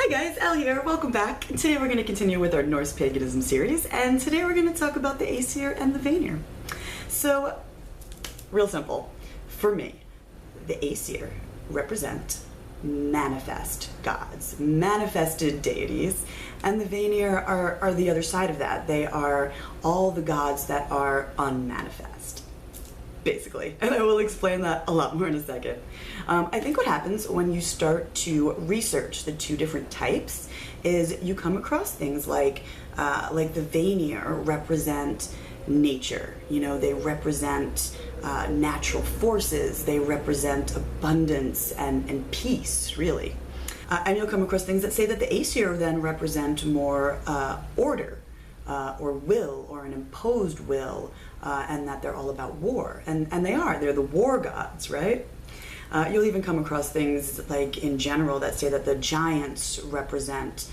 Hi guys, Elle here, welcome back. And today we're going to continue with our Norse paganism series, and today we're going to talk about the Aesir and the Vanir. So, real simple, for me, the Aesir represent manifest gods, manifested deities, and the Vanir are the other side of that. They are all the gods that are unmanifest, basically, and I will explain that a lot more in a second. I think what happens when you start to research the two different types is you come across things like the Vanir represent nature. You know, they represent natural forces. They represent abundance and peace, really. And you'll come across things that say that the Aesir then represent more order. Or will, or an imposed will, and that they're all about war. And they are. They're the war gods, right? You'll even come across things like in general that say that the giants represent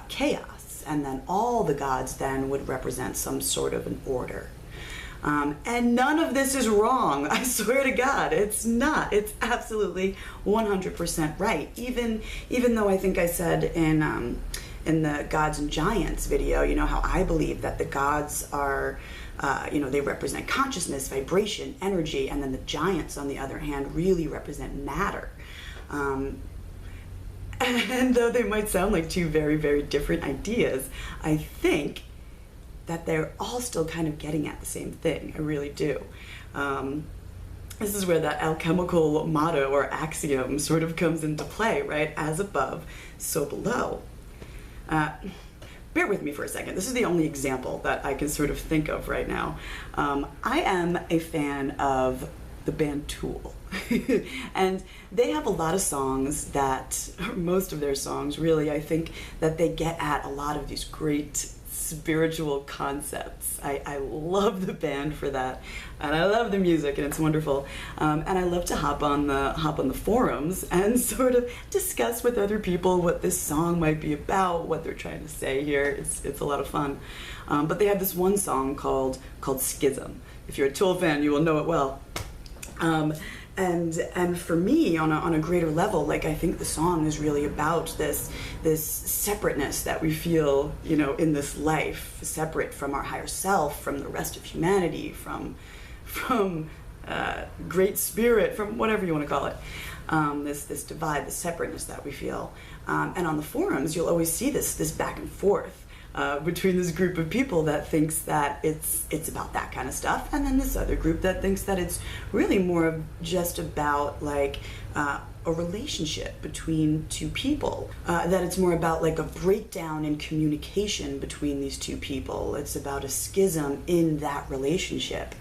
chaos, and then all the gods then would represent some sort of an order. And none of this is wrong. I swear to God, it's not. It's absolutely 100% right. Even though I think I said in the Gods and Giants video, you know, how I believe that the gods are, they represent consciousness, vibration, energy, and then the giants, on the other hand, really represent matter. And though they might sound like two very, very different ideas, I think that they're all still kind of getting at the same thing. I really do. This is where that alchemical motto or axiom sort of comes into play, right? As above, so below. Bear with me for a second. This is the only example that I can sort of think of right now. I am a fan of the band Tool. And they have a lot of songs that, most of their songs really, I think that they get at a lot of these great spiritual concepts. I love the band for that, and I love the music, and it's wonderful. And I love to hop on the forums and sort of discuss with other people what this song might be about, what they're trying to say here. It's a lot of fun. But they have this one song called Schism. If you're a Tool fan, you will know it well. And for me, on a greater level, like, I think the song is really about this separateness that we feel, you know, in this life, separate from our higher self, from the rest of humanity, from great spirit, from whatever you want to call it. This divide, this separateness that we feel. And on the forums, you'll always see this back and forth. Between this group of people that thinks that it's about that kind of stuff, and then this other group that thinks that it's really more of just about like a relationship between two people, that it's more about like a breakdown in communication between these two people. It's about a schism in that relationship.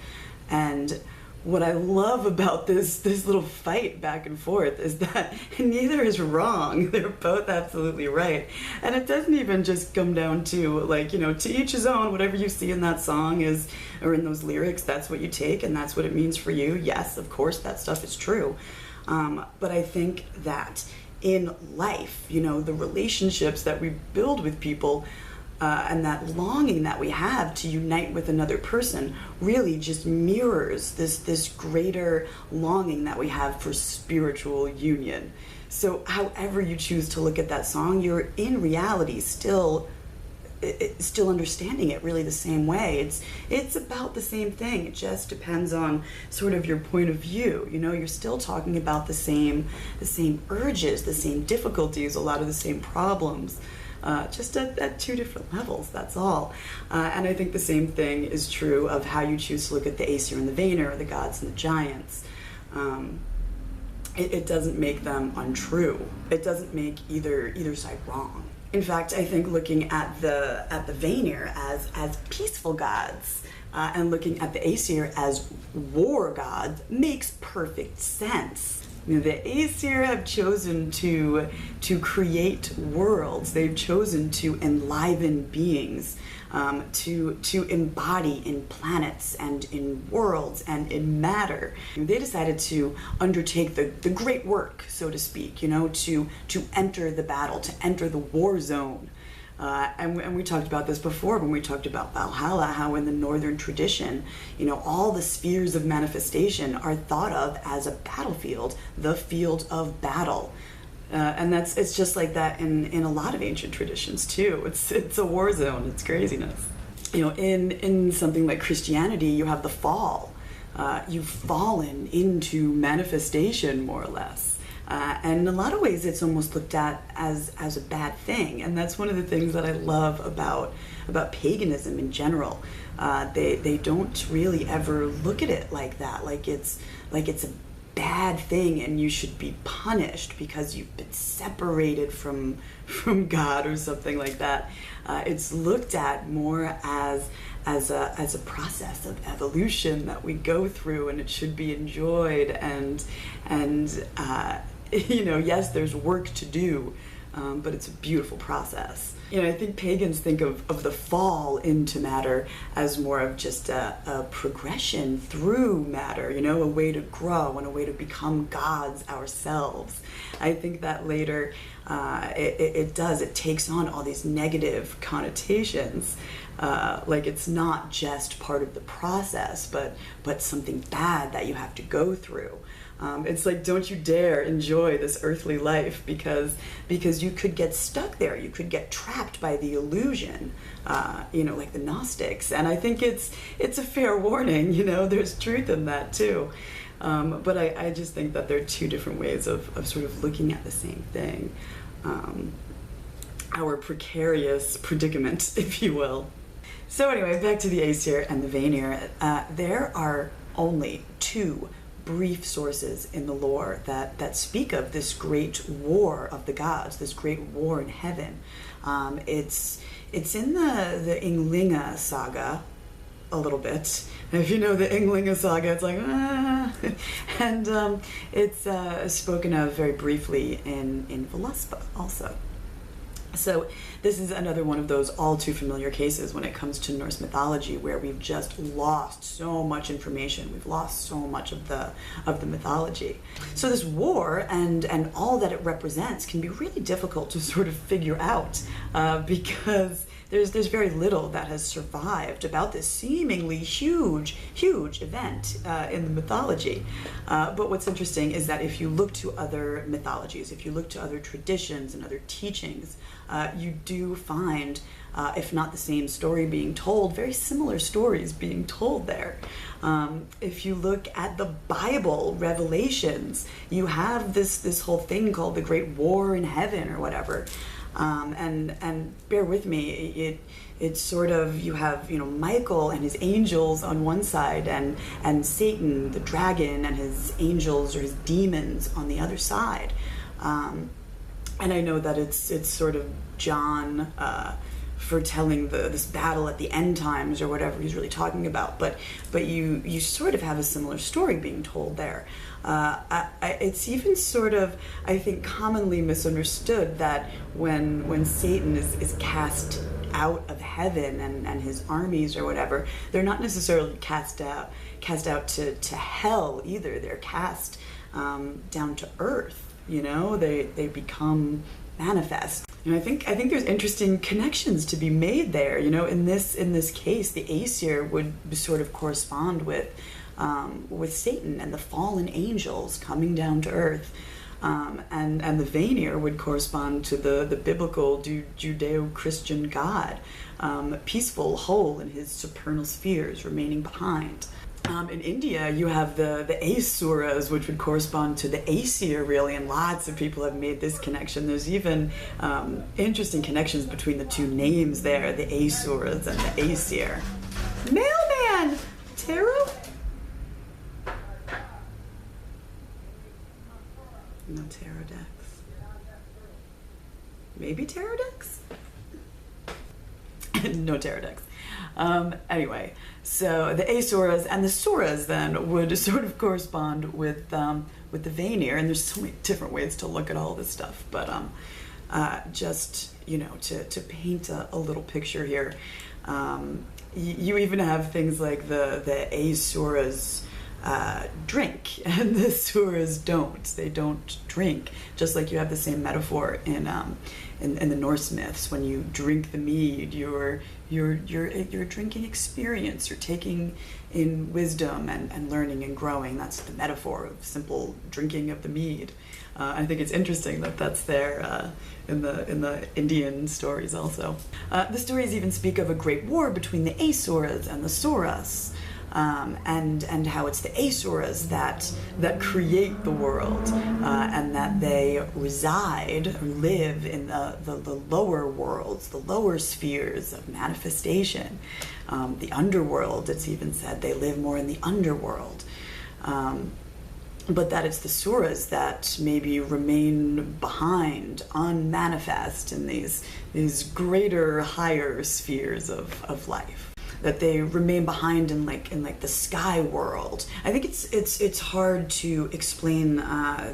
And what I love about this little fight back and forth is that neither is wrong. They're both absolutely right. And it doesn't even just come down to, like, you know, to each his own. Whatever you see in that song is, or in those lyrics, that's what you take and that's what it means for you. Yes, of course, that stuff is true. But I think that in life, you know, the relationships that we build with people, and that longing that we have to unite with another person really just mirrors this greater longing that we have for spiritual union. So however you choose to look at that song, you're in reality still understanding it really the same way. It's about the same thing. It just depends on sort of your point of view. You know, you're still talking about the same urges, the same difficulties, a lot of the same problems. Just at two different levels, that's all. And I think the same thing is true of how you choose to look at the Aesir and the Vanir, or the gods and the giants. It doesn't make them untrue. It doesn't make either side wrong. In fact, I think looking at the Vanir as peaceful gods, and looking at the Aesir as war gods makes perfect sense. You know, the Aesir have chosen to create worlds. They've chosen to enliven beings, to embody in planets and in worlds and in matter. They decided to undertake the great work, so to speak, you know, to enter the battle, to enter the war zone. And we talked about this before when we talked about Valhalla, how in the northern tradition, you know, all the spheres of manifestation are thought of as a battlefield, the field of battle. And it's just like that in a lot of ancient traditions too. It's a war zone. It's craziness. You know, in something like Christianity, you have the fall. You've fallen into manifestation, more or less. And in a lot of ways, it's almost looked at as a bad thing. And that's one of the things that I love about paganism in general. They don't really ever look at it like that, like it's a bad thing and you should be punished because you've been separated from God or something like that. It's looked at more as a process of evolution that we go through, and it should be enjoyed, and you know, yes, there's work to do, but it's a beautiful process. You know, I think pagans think of the fall into matter as more of just a progression through matter, you know, a way to grow and a way to become gods ourselves. I think that later it takes on all these negative connotations. Like it's not just part of the process, but something bad that you have to go through. It's like, don't you dare enjoy this earthly life because you could get stuck there. You could get trapped by the illusion, you know, like the Gnostics. And I think it's a fair warning, you know, there's truth in that too. But I just think that there are two different ways of sort of looking at the same thing. Our precarious predicament, if you will. So anyway, back to the Aesir and the Vanir. There are only two brief sources in the lore that speak of this great war of the gods, this great war in heaven. It's in the Ynglinga saga a little bit. If you know the Ynglinga saga, it's like, and it's spoken of very briefly in Voluspa also. So this is another one of those all too familiar cases when it comes to Norse mythology, where we've just lost so much information. We've lost so much of the mythology. So this war and all that it represents can be really difficult to sort of figure out because there's very little that has survived about this seemingly huge event in the mythology. But what's interesting is that if you look to other mythologies, if you look to other traditions and other teachings, you do find, if not the same story being told, very similar stories being told there. If you look at the Bible, Revelations, you have this whole thing called the Great War in Heaven or whatever. And bear with me, it's sort of, you have, you know, Michael and his angels on one side, and Satan, the dragon, and his angels or his demons on the other side. And I know that it's sort of John foretelling this battle at the end times or whatever he's really talking about, but you sort of have a similar story being told there. It's even sort of, I think, commonly misunderstood that when Satan is cast out of heaven and his armies or whatever, they're not necessarily cast out to hell either. They're cast down to earth. You know, they become manifest. And I think there's interesting connections to be made there. You know, in this case, the Aesir would sort of correspond with Satan and the fallen angels coming down to earth, and the Vanir would correspond to the biblical Judeo-Christian God, peaceful, whole in his supernal spheres, remaining behind. In India, you have the asuras, which would correspond to the Aesir, really, and lots of people have made this connection. There's even interesting connections between the two names there, the asuras and the Aesir. Mailman! Tarot? No tarot decks. Maybe tarot decks? No tarot decks. Anyway, so the asuras and the suras then would sort of correspond with the Vanir, and there's so many different ways to look at all this stuff, but just, you know, to paint a little picture here, you even have things like the asuras drink and the suras don't. They don't drink, just like you have the same metaphor in the Norse myths. When you drink the mead, you're drinking experience. You're taking in wisdom and learning and growing. That's the metaphor of simple drinking of the mead. I think it's interesting that that's there in the Indian stories also. The stories even speak of a great war between the asuras and the suras, and how it's the asuras that create the world, and that they reside or live in the lower worlds, the lower spheres of manifestation, the underworld. It's even said they live more in the underworld. But that it's the suras that maybe remain behind, unmanifest in these greater, higher spheres of life. That they remain behind in the sky world. I think it's hard to explain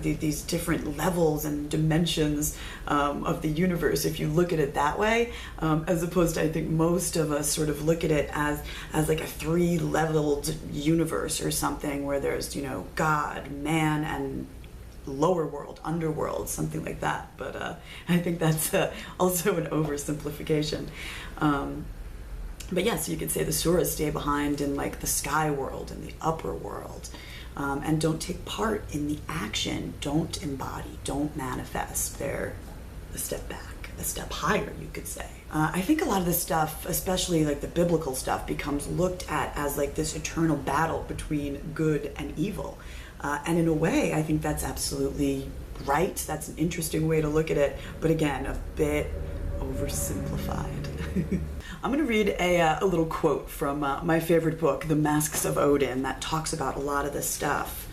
these different levels and dimensions of the universe if you look at it that way, as opposed to, I think most of us sort of look at it as like a 3-leveled universe or something, where there's, God, man, and lower world, underworld, something like that. But I think that's also an oversimplification. But yes, you could say the suras stay behind in the sky world and the upper world, and don't take part in the action, don't embody, don't manifest. They're a step back, a step higher, you could say. I think a lot of this stuff, especially the biblical stuff, becomes looked at as this eternal battle between good and evil. And in a way, I think that's absolutely right. That's an interesting way to look at it, but again, a bit oversimplified. I'm going to read a little quote from my favorite book, The Masks of Odin, that talks about a lot of this stuff.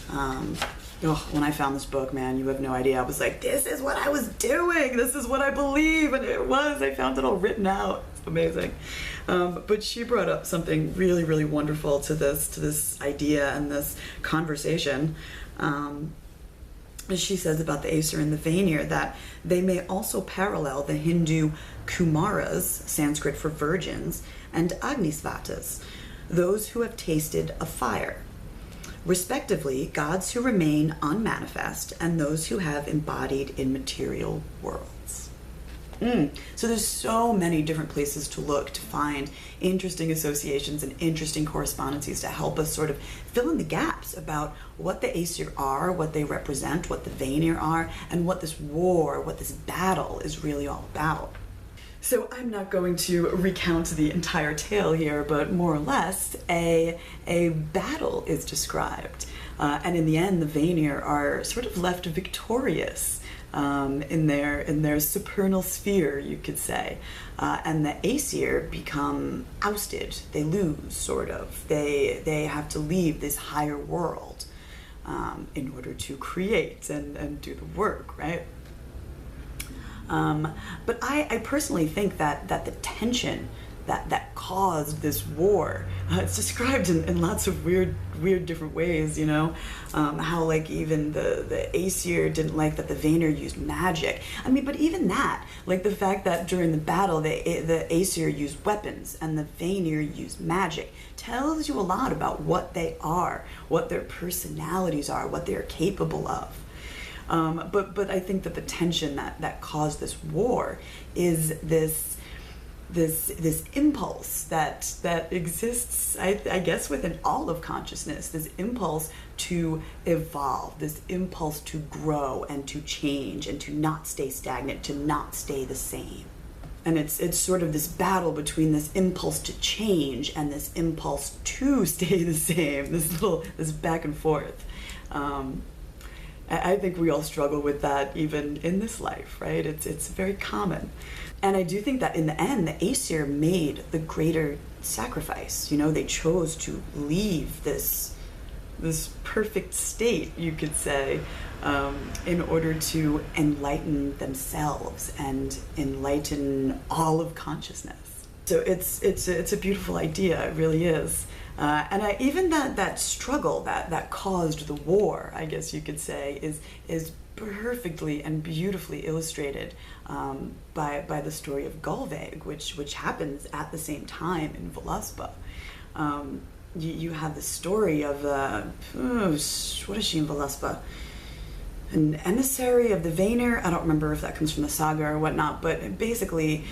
When I found this book, man, you have no idea. I was like, this is what I was doing. This is what I believe. And it was. I found it all written out. It's amazing. But she brought up something really, really wonderful to this idea and this conversation. She says about the Aesir and the Vanir that they may also parallel the Hindu Kumaras, Sanskrit for virgins, and Agnisvatas, those who have tasted of fire, respectively gods who remain unmanifest and those who have embodied in material worlds. So there's so many different places to look to find interesting associations and interesting correspondences to help us sort of fill in the gaps about what the Aesir are, what they represent, what the Vanir are, and what this war, what this battle is really all about. So I'm not going to recount the entire tale here, but more or less a battle is described. And in the end, the Vanir are sort of left victorious in their supernal sphere, you could say. And the Aesir become ousted. They lose, sort of. They have to leave this higher world in order to create and do the work, right? But I personally think that the tension that caused this war, it's described in lots of weird different ways, how even the Aesir didn't like that the Vanir used magic. I mean, but even that, the fact that during the battle the Aesir used weapons and the Vanir used magic, tells you a lot about what they are, what their personalities are, what they're capable of. But I think that the tension that caused this war is this impulse that exists, I guess, within all of consciousness, this impulse to evolve, this impulse to grow and to change and to not stay stagnant, to not stay the same. And it's sort of this battle between this impulse to change and this impulse to stay the same, this back and forth. I think we all struggle with that even in this life, right? It's very common. And I do think that in the end, the Aesir made the greater sacrifice. They chose to leave this perfect state, you could say, in order to enlighten themselves and enlighten all of consciousness. So it's a beautiful idea, it really is. And even that struggle that caused the war, I guess you could say, is perfectly and beautifully illustrated by the story of Gullveig, which happens at the same time in Völuspá. You have the story of what is she in Völuspá? An emissary of the Vanir. I don't remember if that comes from the saga or whatnot, but basically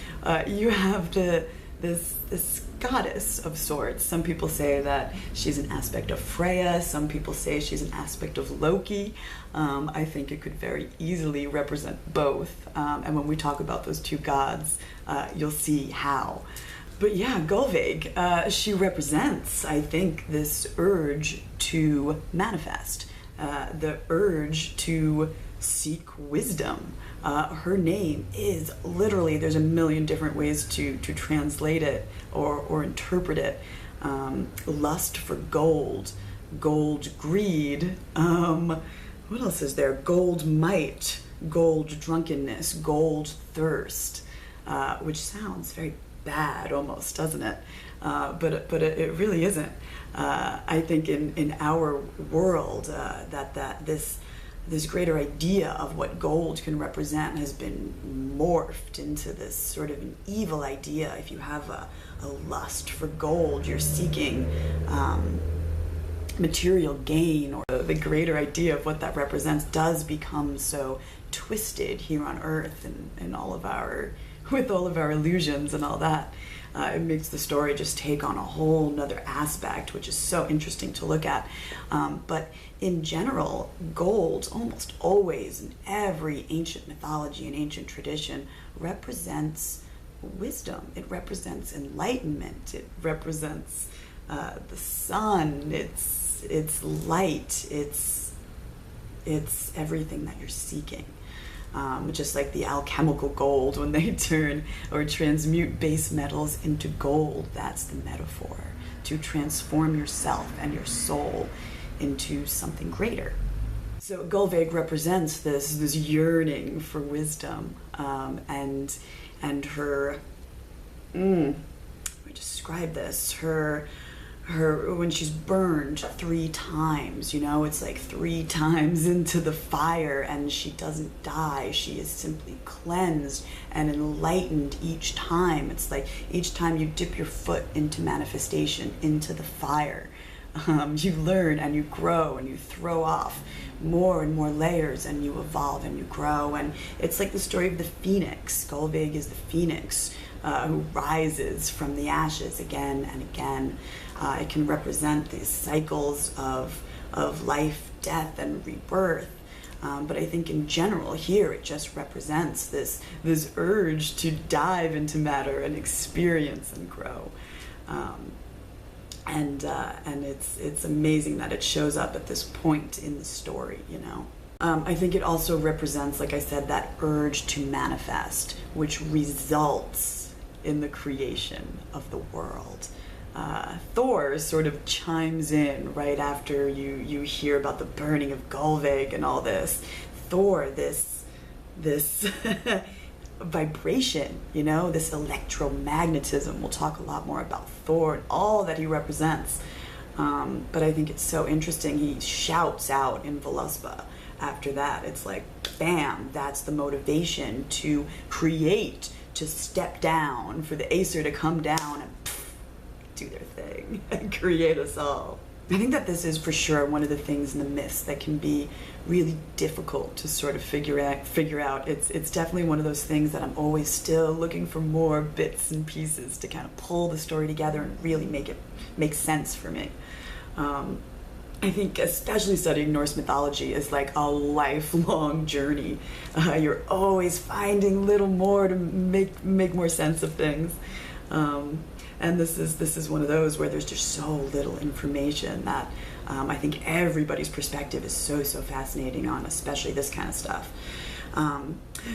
you have the this goddess of sorts. Some people say that she's an aspect of Freya. Some people say she's an aspect of Loki. I think it could very easily represent both. And when we talk about those two gods, you'll see how. But yeah, Gullveig, she represents, I think, this urge to manifest, the urge to seek wisdom. Her name is literally, there's a million different ways to translate it or interpret it. Lust for gold, gold greed, what else is there? Gold might, gold drunkenness, gold thirst, which sounds very bad almost, doesn't it? But it really isn't. I think in our world that this greater idea of what gold can represent has been morphed into this sort of an evil idea. If you have a lust for gold, you're seeking material gain, or the greater idea of what that represents does become so twisted here on Earth and all of our, with all of our illusions and all that. It makes the story just take on a whole nother aspect, which is so interesting to look at. But in general, gold almost always in every ancient mythology and ancient tradition represents wisdom. It represents enlightenment. It represents the sun. It's light. It's everything that you're seeking. Just like the alchemical gold, when they turn or transmute base metals into gold, that's the metaphor, to transform yourself and your soul into something greater. So Gullveig represents this yearning for wisdom, and her, let me describe this, her when she's burned 3 times, it's like 3 times into the fire, and she doesn't die. She is simply cleansed and enlightened each time. It's like each time you dip your foot into manifestation, into the fire, you learn and you grow and you throw off more and more layers, and you evolve and you grow. And it's like the story of the phoenix. Gullveig is the phoenix who rises from the ashes again and again. It can represent these cycles of life, death, and rebirth. But I think in general here it just represents this urge to dive into matter and experience and grow. And it's amazing that it shows up at this point in the story, I think it also represents, like I said, that urge to manifest, which results in the creation of the world. Thor sort of chimes in right after you hear about the burning of Gullveig and all this. Thor, this vibration, this electromagnetism. We'll talk a lot more about Thor and all that he represents. But I think it's so interesting. He shouts out in Voluspa after that. It's like, bam, that's the motivation to create, to step down, for the Aesir to come down and do their thing and create us all. I think that this is for sure one of the things in the myths that can be really difficult to sort of figure out. It's definitely one of those things that I'm always still looking for more bits and pieces to kind of pull the story together and really make it make sense for me. I think especially studying Norse mythology is like a lifelong journey. You're always finding little more to make more sense of things. And this is one of those where there's just so little information that I think everybody's perspective is so fascinating on, especially this kind of stuff.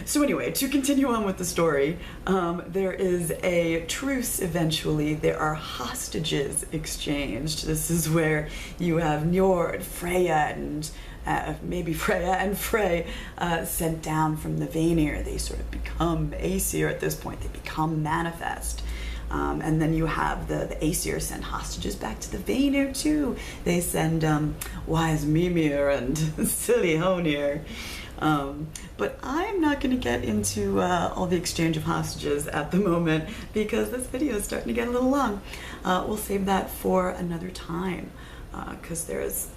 So anyway, to continue on with the story, there is a truce eventually. There are hostages exchanged. This is where you have Njord, Freya, and maybe Freya and Frey sent down from the Vanir. They sort of become Aesir at this point. They become manifest. And then you have the Aesir send hostages back to the Vanir too. They send wise Mimir and silly Honir. But I'm not going to get into all the exchange of hostages at the moment because this video is starting to get a little long. We'll save that for another time because there's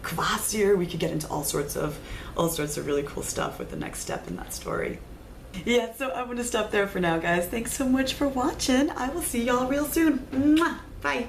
Kvasir. We could get into all sorts of really cool stuff with the next step in that story. Yeah, so I'm gonna stop there for now, guys. Thanks so much for watching. I will see y'all real soon. Mwah! Bye.